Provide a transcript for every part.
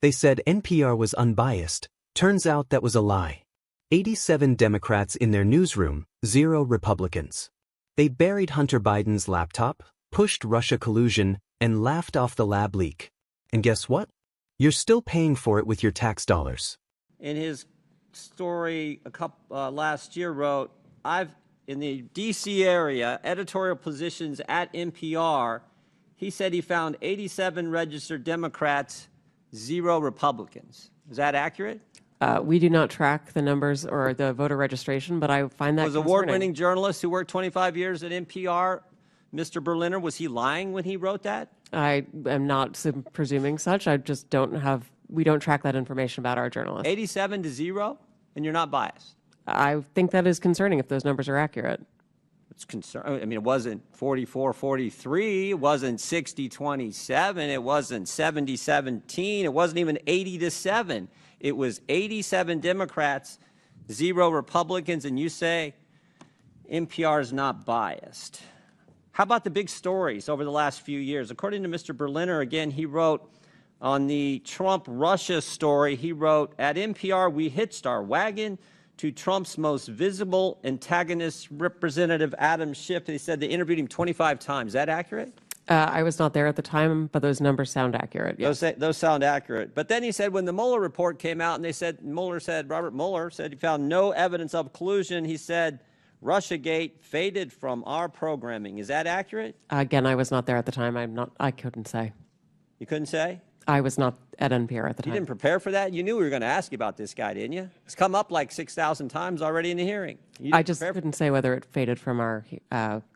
They said NPR was unbiased. Turns out that was a lie. 87 Democrats in their newsroom, 0 Republicans. They buried Hunter Biden's laptop, pushed Russia collusion, and laughed off the lab leak. And guess what? You're still paying for it with your tax dollars. In his story last year wrote, I've in the D.C. area, editorial positions at NPR, he said he found 87 registered Democrats, 0 Republicans. Is that accurate? We do not track the numbers or the voter registration, but I find that Was award-winning journalist who worked 25 years at NPR, Mr. Berliner, was he lying when he wrote that? I am not presuming such. I just we don't track that information about our journalists. 87 to 0, and you're not biased? I think that is concerning if those numbers are accurate. It's concerning. I mean, it wasn't 44-43. It wasn't 60-27. It wasn't 70-17. It wasn't even 80-7. It was 87 Democrats, 0 Republicans, and you say NPR is not biased. How about the big stories over the last few years? According to Mr. Berliner, again, he wrote on the Trump-Russia story, he wrote, at NPR, we hitched our wagon to Trump's most visible antagonist, Representative Adam Schiff. He said they interviewed him 25 times. Is that accurate? I was not there at the time, but those numbers sound accurate. Yes. Those sound accurate. But then he said when the Mueller report came out and Robert Mueller said he found no evidence of collusion, he said Russiagate faded from our programming. Is that accurate? Again, I was not there at the time. I couldn't say. You couldn't say? I was not at NPR at the time. You didn't prepare for that? You knew we were going to ask you about this guy, didn't you? It's come up like 6,000 times already in the hearing. I just couldn't say whether it faded from our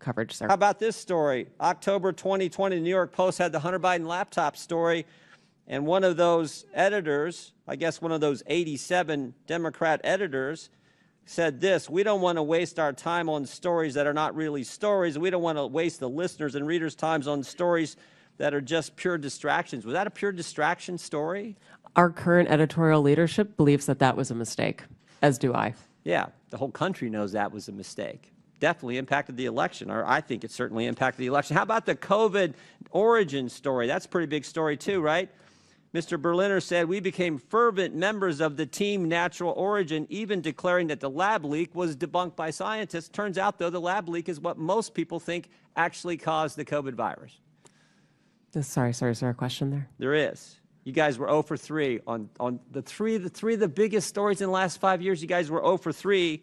coverage, sir. How about this story? October 2020, the New York Post had the Hunter Biden laptop story, and one of those editors, I guess one of those 87 Democrat editors, said this: we don't want to waste our time on stories that are not really stories. We don't want to waste the listeners' and readers' times on stories that are just pure distractions. Was that a pure distraction story? Our current editorial leadership believes that that was a mistake, as do I. Yeah, the whole country knows that was a mistake. Definitely impacted the election, or I think it certainly impacted the election. How about the COVID origin story? That's a pretty big story too, right? Mr. Berliner said, we became fervent members of the team natural origin, even declaring that the lab leak was debunked by scientists. Turns out, though, the lab leak is what most people think actually caused the COVID virus. Sorry, is there a question there? There is. You guys were 0 for 3 on the three of the biggest stories in the last 5 years. You guys were 0 for 3,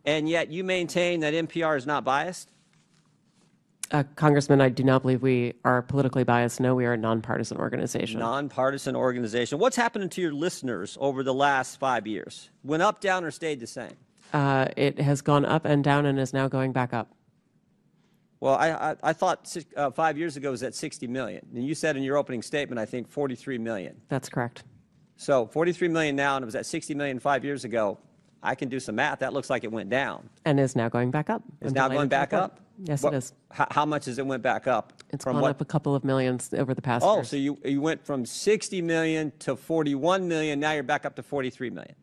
and yet you maintain that NPR is not biased? Congressman, I do not believe we are politically biased. No, we are a nonpartisan organization. Nonpartisan organization. What's happened to your listeners over the last 5 years? Went up, down, or stayed the same? It has gone up and down and is now going back up. Well, I thought 5 years ago it was at 60 million. And you said in your opening statement, I think, 43 million. That's correct. So 43 million now, and it was at 60 million 5 years ago. I can do some math. That looks like it went down. And is now going back up. It's now going back up? Yes, it is. How much has it went back up? It's gone up a couple of millions over the past years. So you went from 60 million to 41 million. Now you're back up to 43 million.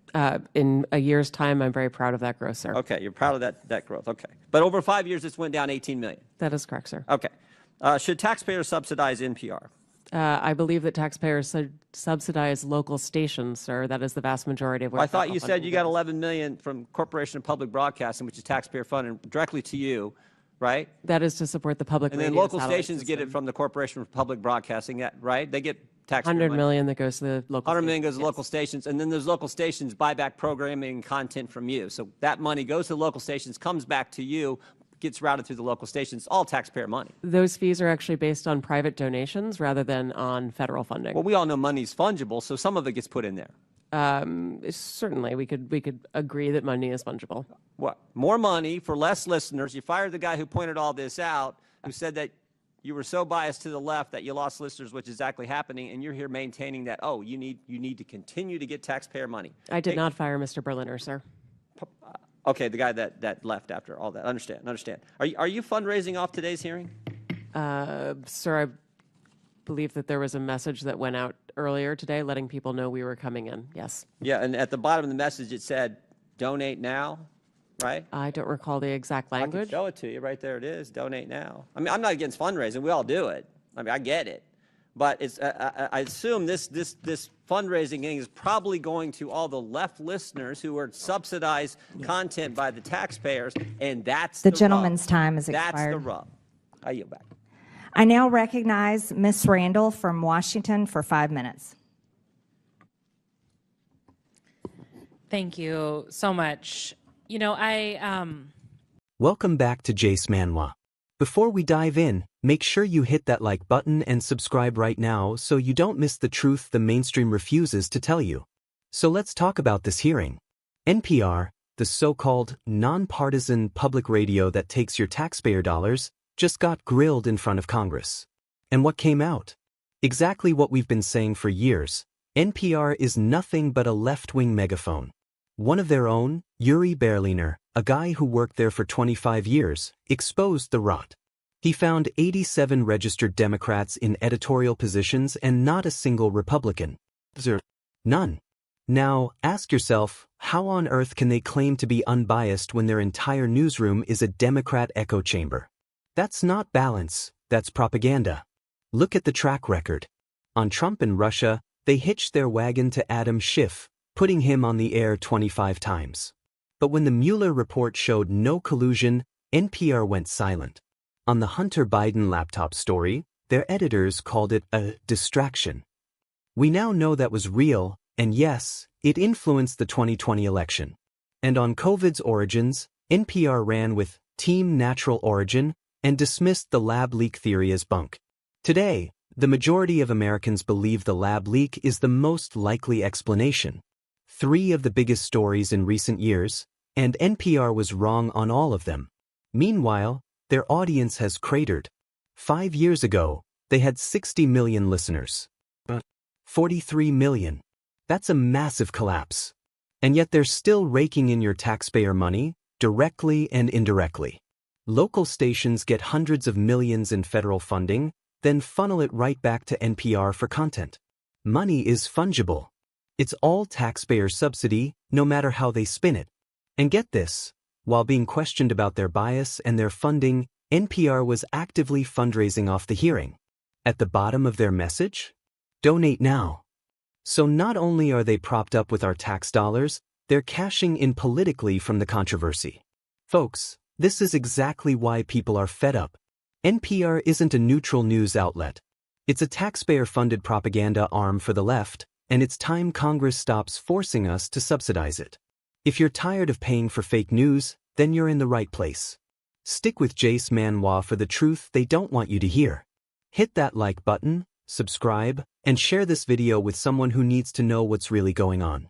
In a year's time, I'm very proud of that growth, sir. Okay, you're proud of that growth. Okay. But over 5 years, it's went down 18 million. That is correct, sir. Okay. Should taxpayers subsidize NPR? I believe that taxpayers subsidize local stations, sir. That is the vast majority of what I thought you said you got 11 million from Corporation of Public Broadcasting, which is taxpayer funded directly to you, right? That is to support the public radio. And then local stations get it from the Corporation of Public Broadcasting, right? They get taxpayer money. 100 million that goes to the local 100 million goes to yes. local stations, and then those local stations buy back programming and content from you. So that money goes to the local stations, comes back to you, gets routed through the local stations, all taxpayer money. Those fees are actually based on private donations rather than on federal funding. Well, we all know money's fungible, so some of it gets put in there. Certainly, we could agree that money is fungible. What? More money for less listeners. You fired the guy who pointed all this out, who said that you were so biased to the left that you lost listeners, which is exactly happening, and you're here maintaining that, oh, you need to continue to get taxpayer money. I did not fire Mr. Berliner, sir. Okay, the guy that left after all that. Understand. Are you fundraising off today's hearing? Sir, I believe that there was a message that went out earlier today letting people know we were coming in. Yes. Yeah, and at the bottom of the message it said, donate now, right? I don't recall the exact language. I can show it to you. Right there it is, donate now. I mean, I'm not against fundraising. We all do it. I mean, I get it. But it's, I assume this fundraising is probably going to all the left listeners who are subsidized content by the taxpayers, and that's The the gentleman's rub. time has That's expired. the rub. I yield back. I now recognize Ms. Randall from Washington for 5 minutes. Thank you so much. You know, Welcome back to Jace Manhwa. Before we dive in, make sure you hit that like button and subscribe right now so you don't miss the truth the mainstream refuses to tell you. So let's talk about this hearing. NPR, the so-called nonpartisan public radio that takes your taxpayer dollars, just got grilled in front of Congress. And what came out? Exactly what we've been saying for years. NPR is nothing but a left-wing megaphone. One of their own, Uri Berliner, a guy who worked there for 25 years, exposed the rot. He found 87 registered Democrats in editorial positions and not a single Republican. None. Now, ask yourself, how on earth can they claim to be unbiased when their entire newsroom is a Democrat echo chamber? That's not balance, that's propaganda. Look at the track record. On Trump and Russia, they hitched their wagon to Adam Schiff, putting him on the air 25 times. But when the Mueller report showed no collusion, NPR went silent. On the Hunter Biden laptop story, their editors called it a distraction. We now know that was real, and yes, it influenced the 2020 election. And on COVID's origins, NPR ran with Team Natural Origin and dismissed the lab leak theory as bunk. Today, the majority of Americans believe the lab leak is the most likely explanation. 3 of the biggest stories in recent years, and NPR was wrong on all of them. Meanwhile, their audience has cratered. 5 years ago, they had 60 million listeners. But 43 million. That's a massive collapse. And yet they're still raking in your taxpayer money, directly and indirectly. Local stations get hundreds of millions in federal funding, then funnel it right back to NPR for content. Money is fungible. It's all taxpayer subsidy, no matter how they spin it. And get this, while being questioned about their bias and their funding, NPR was actively fundraising off the hearing. At the bottom of their message? Donate now. So not only are they propped up with our tax dollars, they're cashing in politically from the controversy. Folks, this is exactly why people are fed up. NPR isn't a neutral news outlet. It's a taxpayer-funded propaganda arm for the left, and it's time Congress stops forcing us to subsidize it. If you're tired of paying for fake news, then you're in the right place. Stick with Jace Manhwa for the truth they don't want you to hear. Hit that like button, subscribe, and share this video with someone who needs to know what's really going on.